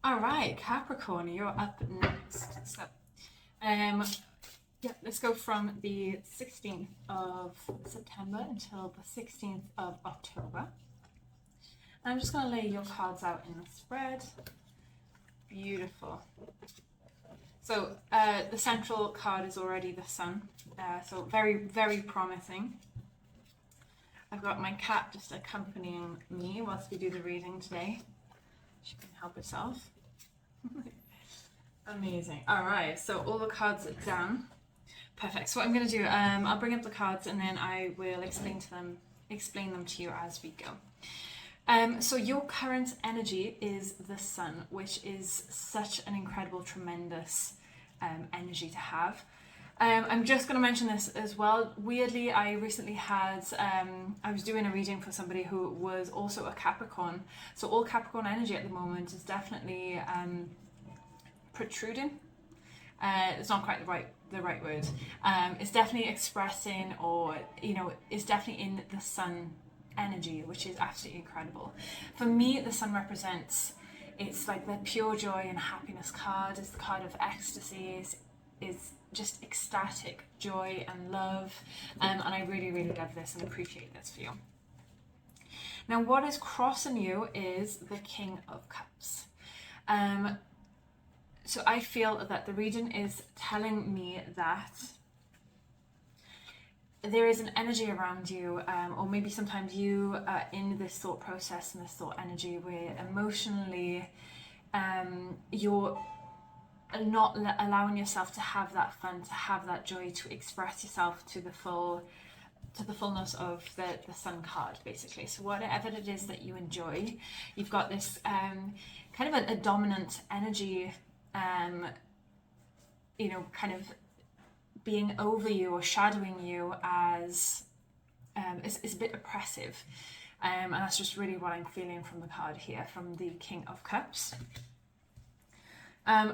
All right, Capricorn, you're up next. So, um, yeah, let's go from the 16th of September until the 16th of October. And I'm just going to lay your cards out in the spread. Beautiful. So, the central card is already the Sun. So, very, very promising. I've got my cat just accompanying me whilst we do the reading today. She can help herself. Amazing. All right, so all the cards are down. Perfect. So what I'm going to do, I'll bring up the cards and then I will explain them to you as we go. So your current energy is the Sun, which is such an incredible, tremendous energy to have. I'm just going to mention this as well. Weirdly, I recently had, I was doing a reading for somebody who was also a Capricorn. So all Capricorn energy at the moment is definitely protruding. It's not quite the right word. It's definitely expressing, or it's definitely in the Sun energy, which is absolutely incredible. For me, the Sun represents, it's like the pure joy and happiness card. It's the card of ecstasy. Is just ecstatic joy and love, and I really, really love this and appreciate this for you. Now, what is crossing you is the King of Cups. So I feel that the reading is telling me that there is an energy around you, or maybe sometimes you are in this thought process and this thought energy where emotionally you're not allowing yourself to have that fun, to have that joy, to express yourself to the fullness of the Sun card, basically. So whatever it is that you enjoy, you've got this kind of a dominant energy, kind of being over you or shadowing you as is a bit oppressive. And that's just really what I'm feeling from the card here, from the King of Cups.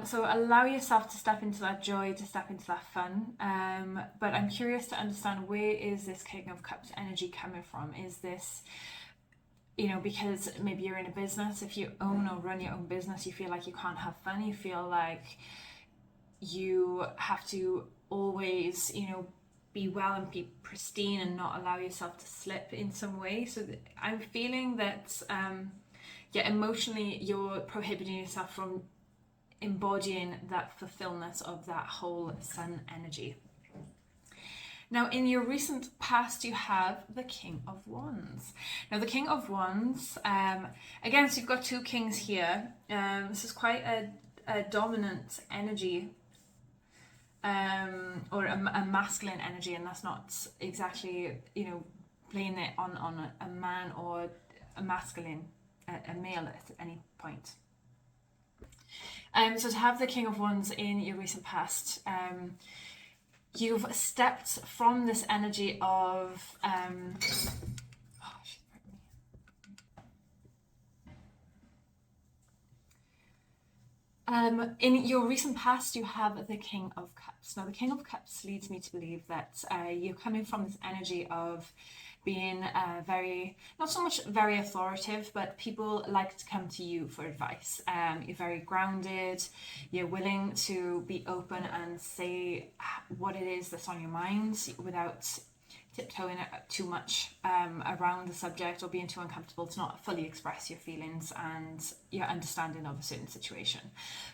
So allow yourself to step into that joy, to step into that fun. But I'm curious to understand, where is this King of Cups energy coming from? Is this, because maybe you're in a business, if you own or run your own business, you feel like you can't have fun, you feel like you have to always, be well and be pristine and not allow yourself to slip in some way. So I'm feeling that, emotionally you're prohibiting yourself from embodying that fulfillment of that whole Sun energy. Now, in your recent past, you have the King of Wands. Now, the King of Wands, again, so you've got two kings here. This is quite a dominant energy, or a masculine energy, and that's not exactly, playing it on a man or a masculine, a male at any point. So to have the King of Wands in your recent past, you've stepped from this energy of in your recent past, you have the King of Cups. Now, the King of Cups leads me to believe that you're coming from this energy of being very, not so much very authoritative, but people like to come to you for advice. You're very grounded, you're willing to be open and say what it is that's on your mind without tiptoeing too much around the subject or being too uncomfortable to not fully express your feelings and your understanding of a certain situation.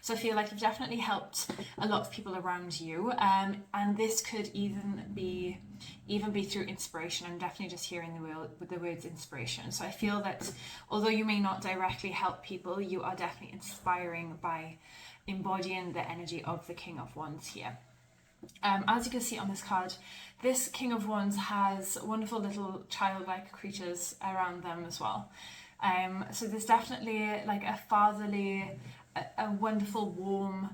So I feel like you've definitely helped a lot of people around you, and this could even be through inspiration. I'm definitely just hearing the words inspiration. So I feel that although you may not directly help people, you are definitely inspiring by embodying the energy of the King of Wands here. As you can see on this card, this King of Wands has wonderful little childlike creatures around them as well. So there's definitely like a fatherly, a wonderful, warm,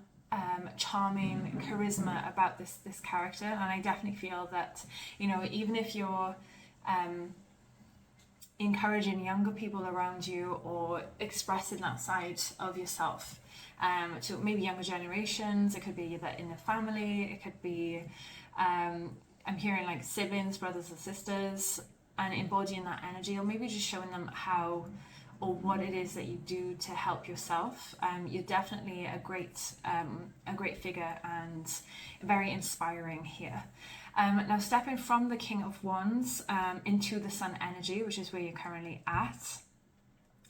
charming charisma about this character, and I definitely feel that, even if you're encouraging younger people around you or expressing that side of yourself to maybe younger generations, it could be that in the family, it could be I'm hearing like siblings, brothers and sisters, and embodying that energy, or maybe just showing them how or what it is that you do to help yourself, you're definitely a great figure and very inspiring here. Now stepping from the King of Wands into the Sun energy, which is where you're currently at.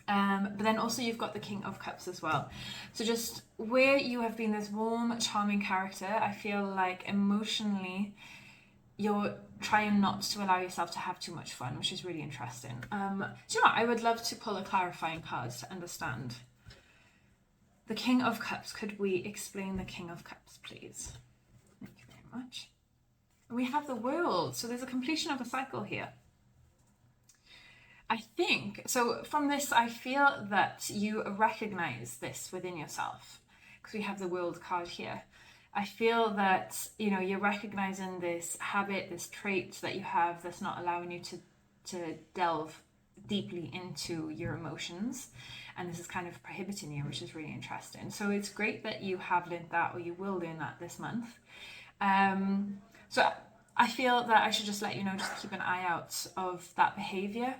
But then also you've got the King of Cups as well. So just where you have been this warm, charming character, I feel like emotionally you're trying not to allow yourself to have too much fun, which is really interesting. Do you know what? I would love to pull a clarifying card to understand. The King of Cups, could we explain the King of Cups, please? Thank you very much. We have the World, so there's a completion of a cycle here. I think, so from this, I feel that you recognize this within yourself, because we have the World card here. I feel that, you know, you're recognizing this habit, this trait that you have that's not allowing you to delve deeply into your emotions. And this is kind of prohibiting you, which is really interesting. So it's great that you have learned that, or you will learn that this month. So I feel that I should just let you know, just keep an eye out of that behavior.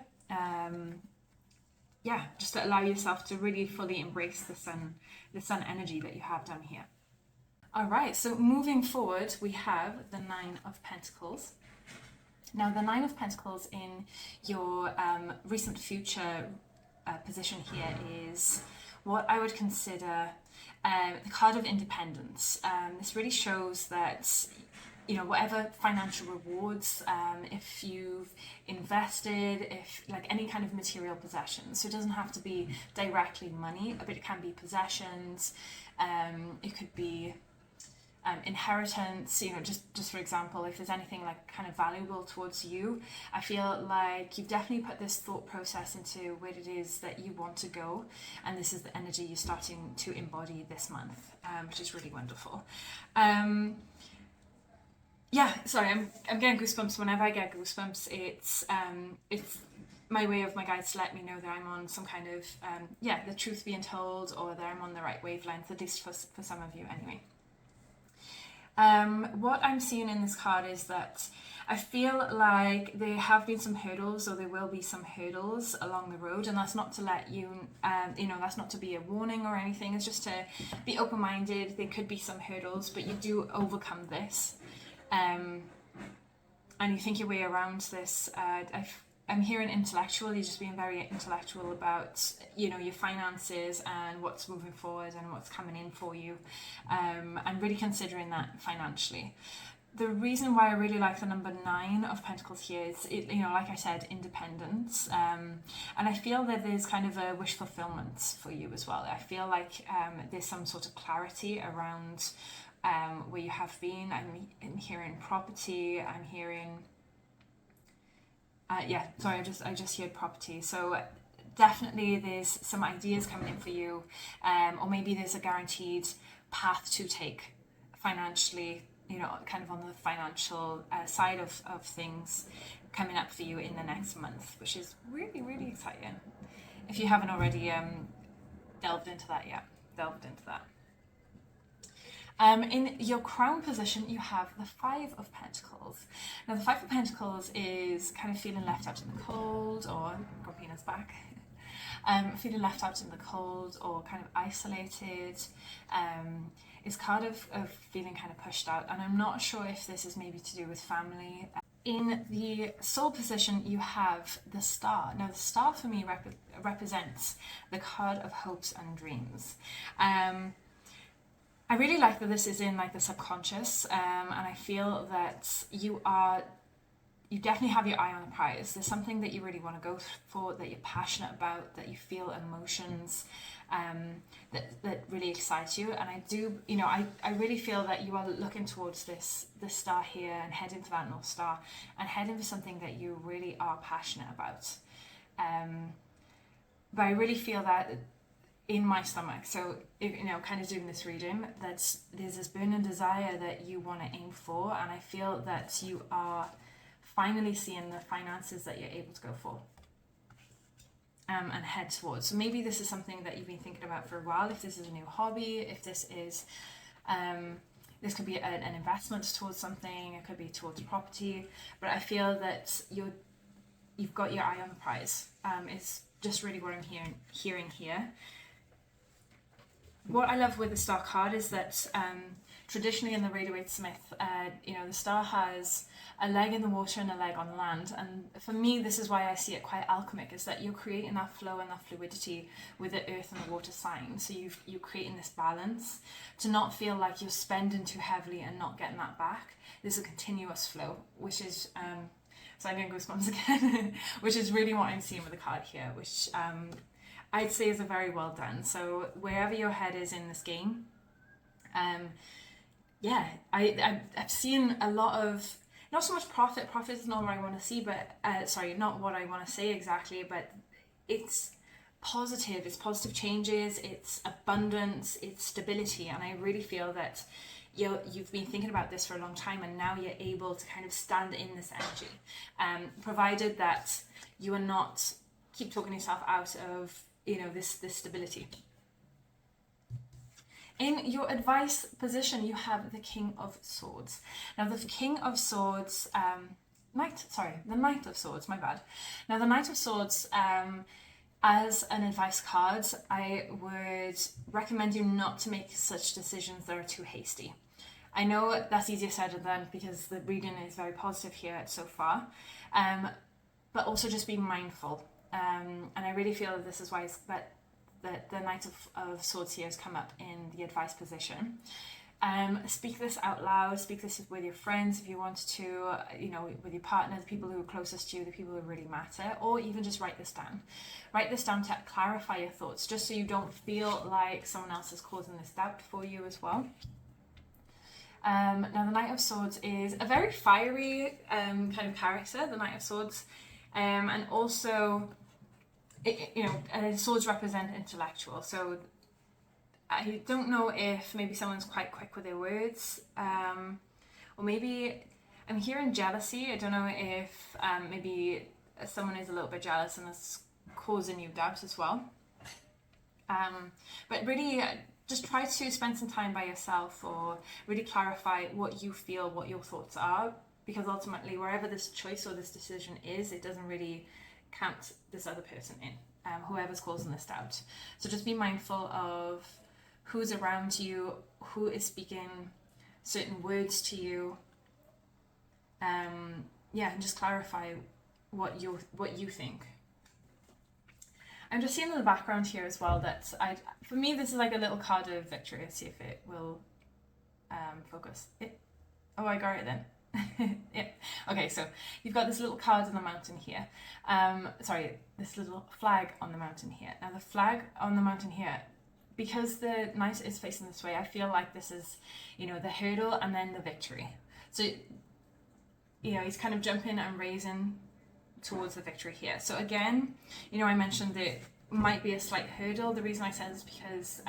Yeah, just to allow yourself to really fully embrace the sun energy that you have down here. All right, so moving forward, we have the Nine of Pentacles. Now, the Nine of Pentacles in your recent future position here is what I would consider the card of independence. This really shows that, you know, whatever financial rewards, if you've invested, if like any kind of material possessions, so it doesn't have to be directly money, but it can be possessions, it could be inheritance, you know, just for example, if there's anything like kind of valuable towards you, I feel like you've definitely put this thought process into where it is that you want to go, and this is the energy you're starting to embody this month, which is really wonderful. Yeah, sorry, I'm getting goosebumps. Whenever I get goosebumps, it's my way of my guides to let me know that I'm on some kind of the truth being told, or that I'm on the right wavelength, at least for some of you anyway. What I'm seeing in this card is that I feel like there have been some hurdles, or there will be some hurdles along the road, and that's not to let you, that's not to be a warning or anything. It's just to be open-minded. There could be some hurdles, but you do overcome this. And you think your way around this. I'm hearing intellectual. You're just being very intellectual about, you know, your finances and what's moving forward and what's coming in for you, and really considering that financially. The reason why I really like the number 9 of Pentacles here is, you know, like I said, independence, and I feel that there's kind of a wish fulfillment for you as well. I feel like there's some sort of clarity around where you have been. I'm hearing property. I'm hearing, I just heard property. So definitely there's some ideas coming in for you, or maybe there's a guaranteed path to take financially, you know, kind of on the financial side of things coming up for you in the next month, which is really, really exciting. If you haven't already delved into that yet, in your crown position, you have the 5 of Pentacles. Now, the 5 of Pentacles is kind of feeling left out in the cold, or Gorpina's back, feeling left out in the cold or kind of isolated. Is kind of feeling kind of pushed out, and I'm not sure if this is maybe to do with family. In the soul position, you have the Star. Now, the Star for me represents the card of hopes and dreams. I really like that this is in like the subconscious, and I feel that you definitely have your eye on the prize. There's something that you really want to go for, that you're passionate about, that you feel emotions that really excites you. And I do, you know, I really feel that you are looking towards this star here, and heading for that North Star, and heading for something that you really are passionate about. But I really feel that in my stomach, so if, you know, kind of doing this reading, that there's this burning desire that you want to aim for, and I feel that you are finally seeing the finances that you're able to go for, and head towards. So maybe this is something that you've been thinking about for a while. If this is a new hobby, if this is this could be an investment towards something, it could be towards property, but I feel that you've got your eye on the prize. Is just really what I'm hearing here. What I love with the Star card is that traditionally in the Rider-Waite-Smith, the Star has a leg in the water and a leg on land. And for me, this is why I see it quite alchemic, is that you're creating that flow and that fluidity with the earth and the water sign. So you're creating this balance to not feel like you're spending too heavily and not getting that back. There's a continuous flow, which is, so I'm getting goosebumps again, which is really what I'm seeing with the card here, which I'd say is a very well done. So wherever your head is in this game, I've seen a lot of, not so much profit is not what I want to see, but not what I want to say exactly, but it's positive changes, it's abundance, it's stability. And I really feel that you've been thinking about this for a long time, and now you're able to kind of stand in this energy, provided that you are not keep talking yourself out of this stability. In your advice position, you have the King of Swords. Now, the King of Swords, the Knight of Swords, my bad. Now, the Knight of Swords, as an advice card, I would recommend you not to make such decisions that are too hasty. I know that's easier said than done because the reading is very positive here so far, but also just be mindful. And I really feel that this is why that the Knight of Swords here has come up in the advice position. Speak this out loud, speak this with your friends if you want to, with your partner, the people who are closest to you, the people who really matter, or even just write this down. Write this down to clarify your thoughts, just so you don't feel like someone else is causing this doubt for you as well. Now, the Knight of Swords is a very fiery kind of character, the Knight of Swords, and also, swords represent intellectual, so I don't know if maybe someone's quite quick with their words, or maybe I'm hearing jealousy. I don't know if maybe someone is a little bit jealous and it's causing you doubt as well. But really, just try to spend some time by yourself, or really clarify what you feel, what your thoughts are, because ultimately, wherever this choice or this decision is, it doesn't really count this other person in, whoever's causing this doubt. So just be mindful of who's around you, who is speaking certain words to you, and just clarify what you think. I'm just seeing in the background here as well that for me this is like a little card of victory. Let's see if it will focus. I got it then. Yeah. Okay, so you've got this little card on the mountain here. This little flag on the mountain here. Now the flag on the mountain here, because the knight is facing this way, I feel like this is, the hurdle and then the victory. So, he's kind of jumping and raising towards the victory here. So again, I mentioned that it might be a slight hurdle. The reason I said is because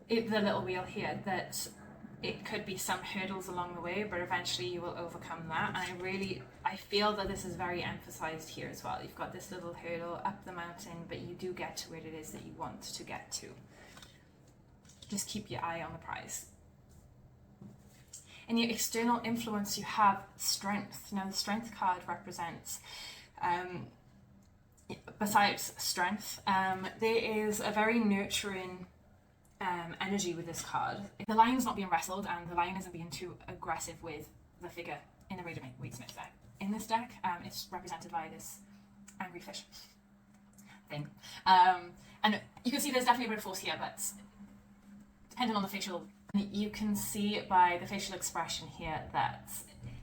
the little wheel here, that it could be some hurdles along the way, but eventually you will overcome that. And I feel that this is very emphasized here as well. You've got this little hurdle up the mountain, but you do get to where it is that you want to get to. Just keep your eye on the prize. In your external influence, you have strength. Now, the strength card represents, besides strength, there is a very nurturing energy with this card. The lion's not being wrestled, and the lion isn't being too aggressive with the figure in the Rider-Waite-Smith deck. In this deck, it's represented by this angry fish thing. And you can see there's definitely a bit of force here, but depending on the facial, you can see by the facial expression here that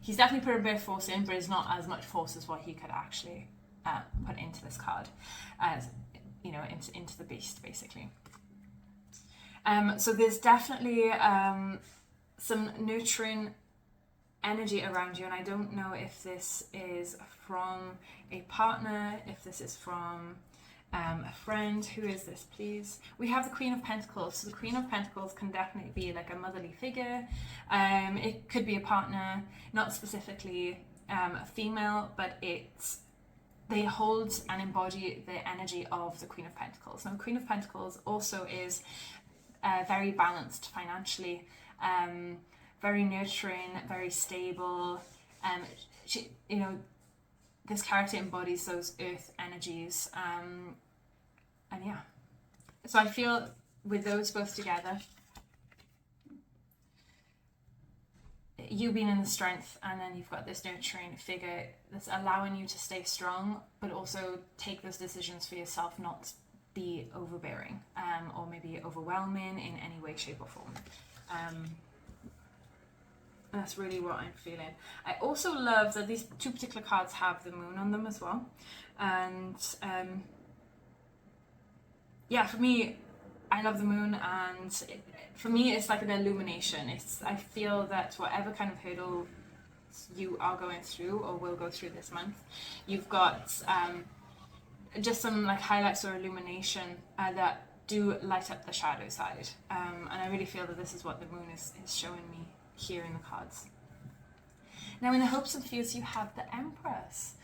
he's definitely put a bit of force in, but it's not as much force as what he could actually put into this card, as into the beast, basically. So there's definitely some nurturing energy around you, and I don't know if this is from a partner, if this is from a friend. Who is this, please? We have the Queen of Pentacles. So the Queen of Pentacles can definitely be like a motherly figure. It could be a partner, not specifically a female, but they hold and embody the energy of the Queen of Pentacles. Now, the Queen of Pentacles also is very balanced financially, very nurturing, very stable. this character embodies those earth energies. And yeah, so I feel with those both together, you being in the strength, and then you've got this nurturing figure that's allowing you to stay strong, but also take those decisions for yourself, not be overbearing, or maybe overwhelming in any way, shape or form. That's really what I'm feeling. I also love that these two particular cards have the moon on them as well. And yeah, for me, I love the moon, and for me it's like an illumination. I feel that whatever kind of hurdle you are going through or will go through this month, you've got just some like highlights or illumination that do light up the shadow side. And I really feel that this is what the moon is showing me here in the cards. Now in the hopes and fears, you have the Empress.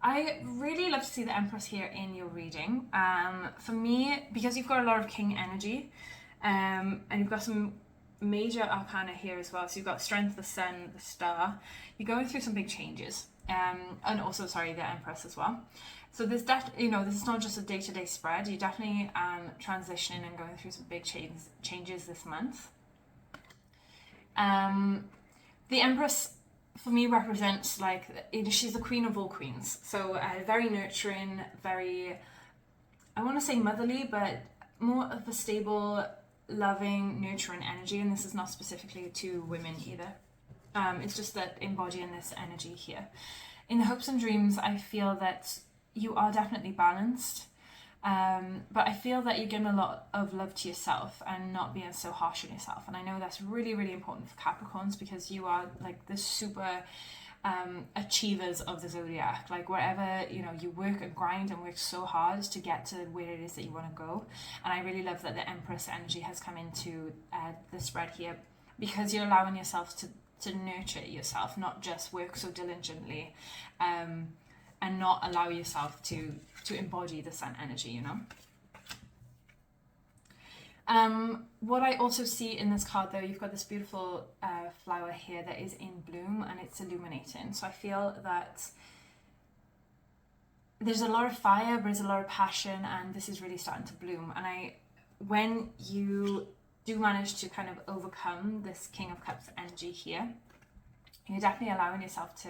I really love to see the Empress here in your reading. For me, because you've got a lot of King energy, and you've got some major arcana here as well. So you've got Strength, the Sun, the Star. You're going through some big changes, and also, sorry, the Empress as well. So there's definitely, this is not just a day-to-day spread. You're definitely transitioning and going through some big changes this month. The Empress, for me, represents like, she's the queen of all queens. So very nurturing, very, I want to say motherly, but more of a stable, loving, nurturing energy. And this is not specifically to women either. It's just that embodying this energy here. In the hopes and dreams, I feel that you are definitely balanced. But I feel that you're giving a lot of love to yourself and not being so harsh on yourself. And I know that's really, really important for Capricorns, because you are like the super achievers of the zodiac. Like wherever, you work and grind and work so hard to get to where it is that you want to go. And I really love that the Empress energy has come into the spread here, because you're allowing yourself to nurture yourself, not just work so diligently, and not allow yourself to embody the Sun energy, What I also see in this card, though, you've got this beautiful flower here that is in bloom, and it's illuminating. So I feel that there's a lot of fire, but there's a lot of passion, and this is really starting to bloom. And when you do manage to kind of overcome this King of Cups energy here, you're definitely allowing yourself to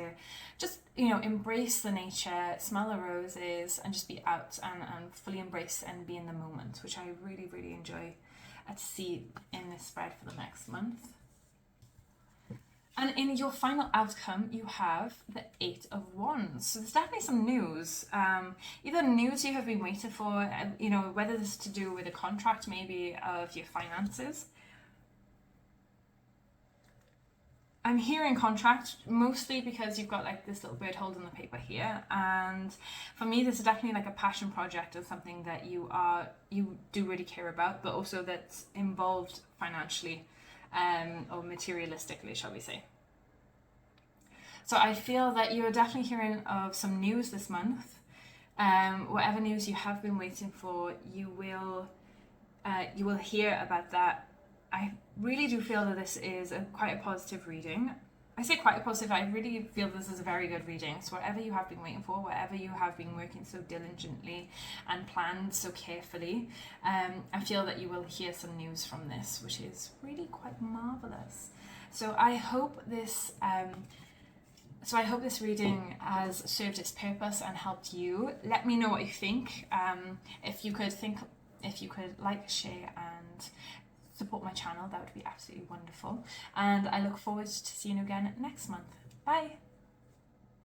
just, embrace the nature, smell the roses, and just be out and fully embrace and be in the moment, which I really, really enjoy to see in this spread for the next month. And in your final outcome, you have the Eight of Wands. So there's definitely some news. Either news you have been waiting for, whether this is to do with a contract maybe of your finances. I'm hearing contract mostly because you've got like this little bird holding the paper here, and for me this is definitely like a passion project or something that you do really care about, but also that's involved financially or materialistically, shall we say. So I feel that you're definitely hearing of some news this month. Whatever news you have been waiting for, you will hear about that. I really do feel that this is quite a positive reading. I say quite a positive, I really feel this is a very good reading. So whatever you have been waiting for, whatever you have been working so diligently and planned so carefully, I feel that you will hear some news from this, which is really quite marvelous. So I hope this reading has served its purpose and helped you. Let me know what you think. If you could like, share, and support my channel, that would be absolutely wonderful. And I look forward to seeing you again next month. Bye.